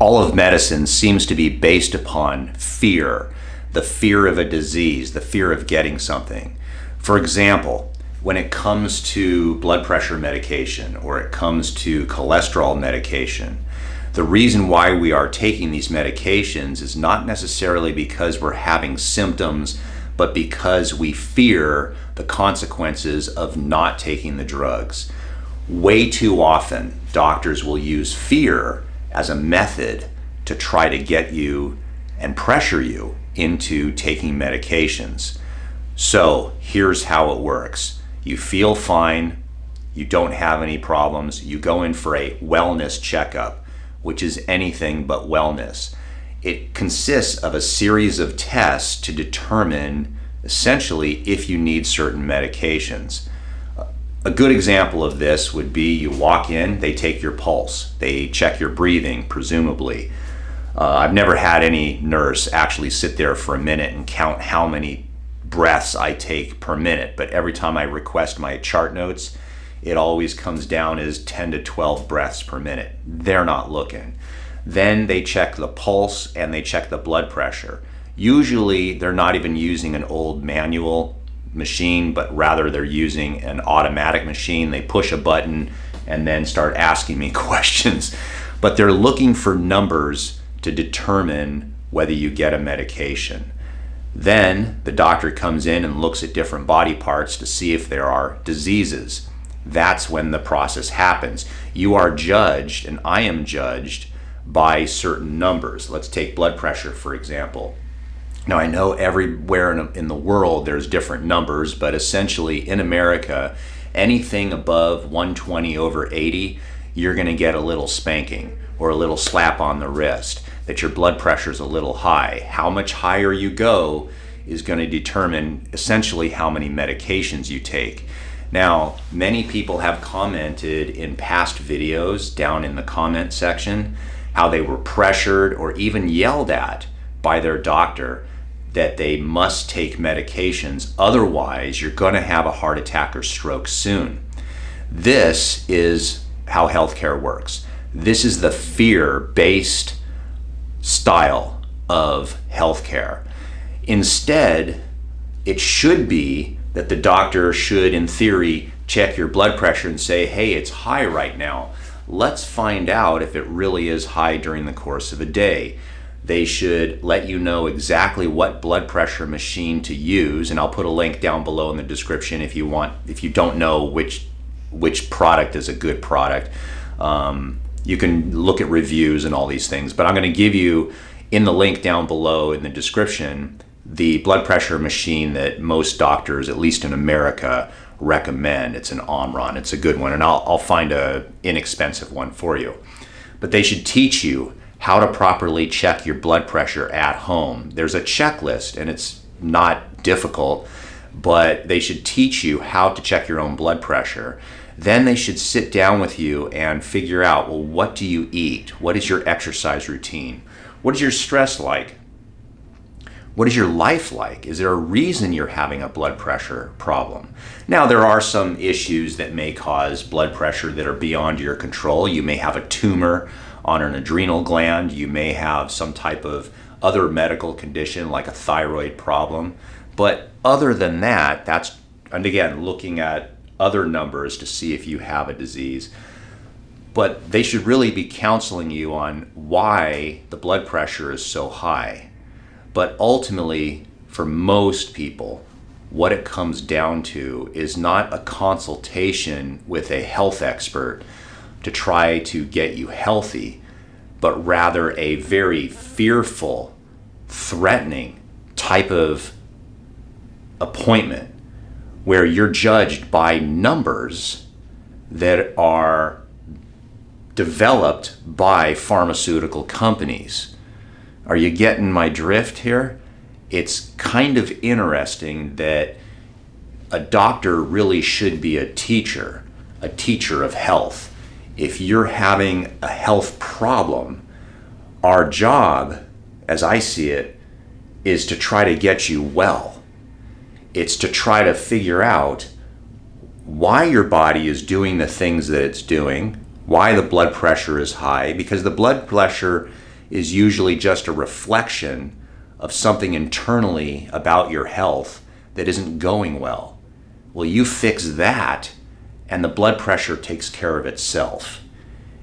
All of medicine seems to be based upon fear, the fear of a disease, the fear of getting something. For example, when it comes to blood pressure medication or it comes to cholesterol medication, the reason why we are taking these medications is not necessarily because we're having symptoms, but because we fear the consequences of not taking the drugs. Way too often, doctors will use fear as a method to try to get you and pressure you into taking medications. So here's how it works. You feel fine, you don't have any problems, you go in for a wellness checkup, which is anything but wellness. It consists of a series of tests to determine essentially if you need certain medications. A good example of this would be you walk in, they take your pulse, they check your breathing, presumably. I've never had any nurse actually sit there for a minute and count how many breaths I take per minute, but every time I request my chart notes, it always comes down as 10 to 12 breaths per minute. They're not looking. Then they check the pulse and they check the blood pressure. Usually they're not even using an old manual machine, but rather they're using an automatic machine. They push a button and then start asking me questions. But they're looking for numbers to determine whether you get a medication. Then the doctor comes in and looks at different body parts to see if there are diseases. That's when the process happens. You are judged, and I am judged by certain numbers. Let's take blood pressure, for example. Now, I know everywhere in the world there's different numbers, but essentially in America, anything above 120/80, you're going to get a little spanking or a little slap on the wrist, that your blood pressure is a little high. How much higher you go is going to determine essentially how many medications you take. Now, many people have commented in past videos down in the comment section how they were pressured or even yelled at by their doctor that they must take medications, otherwise you're going to have a heart attack or stroke soon. This is how healthcare works. This is the fear-based style of healthcare. Instead, it should be that the doctor should, in theory, check your blood pressure and say, hey, it's high right now. Let's find out if it really is high during the course of a day. They should let you know exactly what blood pressure machine to use, and I'll put a link down below in the description if you don't know which product is a good product. You can look at reviews and all these things, but I'm going to give you in the link down below in the description the blood pressure machine that most doctors, at least in America, recommend. It's an Omron. It's a good one, and I'll find a inexpensive one for you. But they should teach you how to properly check your blood pressure at home. There's a checklist, and it's not difficult, but they should teach you how to check your own blood pressure. Then they should sit down with you and figure out, well, what do you eat? What is your exercise routine? What is your stress like? What is your life like? Is there a reason you're having a blood pressure problem? Now, there are some issues that may cause blood pressure that are beyond your control. You may have a tumor on an adrenal gland. You may have some type of other medical condition like a thyroid problem. But other than that, and again, looking at other numbers to see if you have a disease. But they should really be counseling you on why the blood pressure is so high. But ultimately, for most people, what it comes down to is not a consultation with a health expert to try to get you healthy, but rather a very fearful, threatening type of appointment where you're judged by numbers that are developed by pharmaceutical companies. Are you getting my drift here? It's kind of interesting that a doctor really should be a teacher of health. If you're having a health problem, our job, as I see it, is to try to get you well. It's to try to figure out why your body is doing the things that it's doing, why the blood pressure is high, because the blood pressure is usually just a reflection of something internally about your health that isn't going well. Well, you fix that and the blood pressure takes care of itself.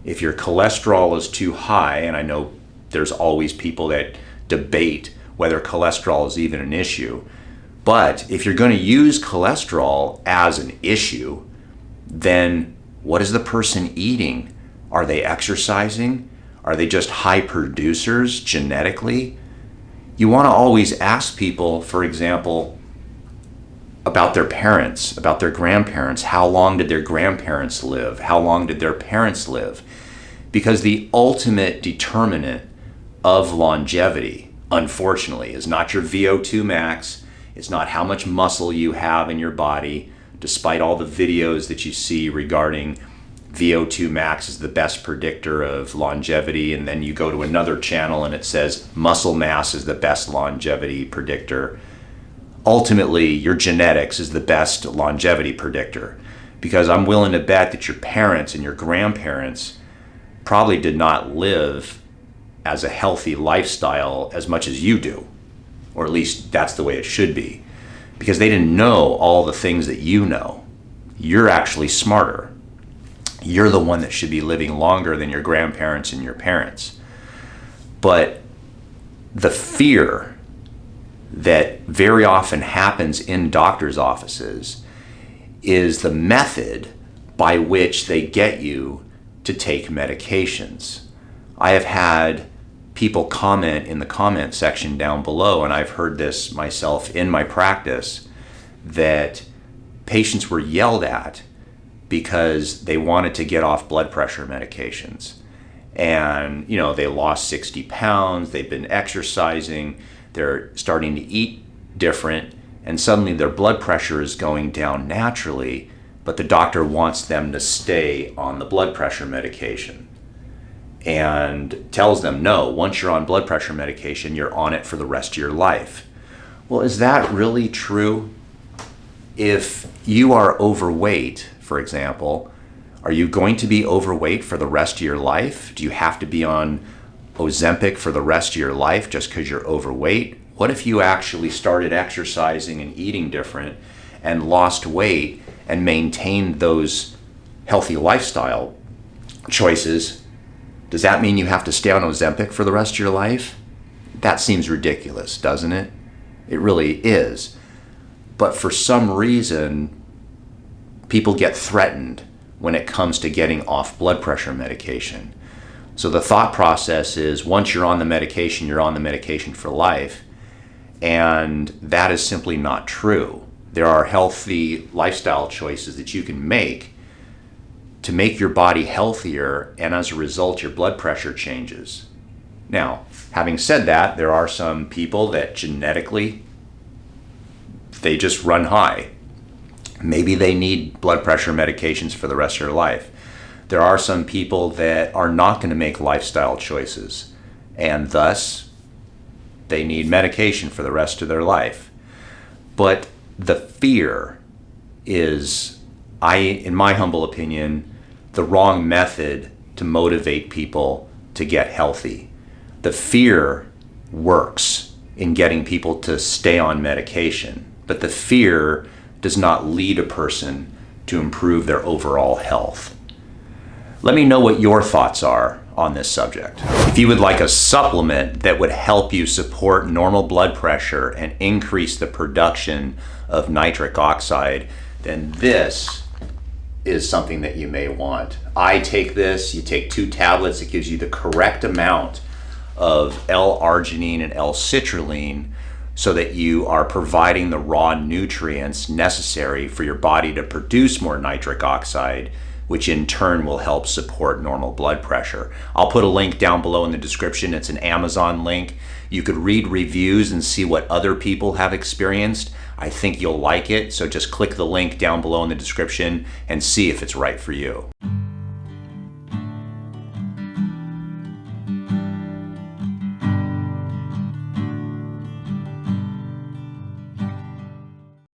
If your cholesterol is too high, and I know there's always people that debate whether cholesterol is even an issue, but if you're going to use cholesterol as an issue, then what is the person eating? Are they exercising? Are they just high producers genetically? You want to always ask people, for example, about their parents, about their grandparents. How long did their grandparents live? How long did their parents live? Because the ultimate determinant of longevity, unfortunately, is not your VO2 max. It's not how much muscle you have in your body, despite all the videos that you see regarding VO2 max is the best predictor of longevity, and then you go to another channel and it says muscle mass is the best longevity predictor. Ultimately, your genetics is the best longevity predictor, because I'm willing to bet that your parents and your grandparents probably did not live as a healthy lifestyle as much as you do, or at least that's the way it should be, because they didn't know all the things that you know. You're actually smarter. You're the one that should be living longer than your grandparents and your parents. But the fear that very often happens in doctors' offices is the method by which they get you to take medications. I have had people comment in the comment section down below, and I've heard this myself in my practice, that patients were yelled at because they wanted to get off blood pressure medications. And, they lost 60 pounds, they've been exercising, they're starting to eat different, and suddenly their blood pressure is going down naturally, but the doctor wants them to stay on the blood pressure medication and tells them, no, once you're on blood pressure medication, you're on it for the rest of your life. Well, is that really true? If you are overweight, for example, are you going to be overweight for the rest of your life? Do you have to be on Ozempic for the rest of your life just because you're overweight? What if you actually started exercising and eating different and lost weight and maintained those healthy lifestyle choices? Does that mean you have to stay on Ozempic for the rest of your life? That seems ridiculous, doesn't it? It really is. But for some reason, people get threatened when it comes to getting off blood pressure medication. So the thought process is, once you're on the medication, you're on the medication for life. And that is simply not true. There are healthy lifestyle choices that you can make to make your body healthier, and as a result, your blood pressure changes. Now, having said that, there are some people that genetically, they just run high. Maybe they need blood pressure medications for the rest of their life. There are some people that are not going to make lifestyle choices, and thus they need medication for the rest of their life. But the fear is, in my humble opinion, the wrong method to motivate people to get healthy. The fear works in getting people to stay on medication, but the fear does not lead a person to improve their overall health. Let me know what your thoughts are on this subject. If you would like a supplement that would help you support normal blood pressure and increase the production of nitric oxide, then this is something that you may want. I take this, you take 2 tablets, it gives you the correct amount of L-arginine and L-citrulline so that you are providing the raw nutrients necessary for your body to produce more nitric oxide, which in turn will help support normal blood pressure. I'll put a link down below in the description. It's an Amazon link. You could read reviews and see what other people have experienced. I think you'll like it, so just click the link down below in the description and see if it's right for you.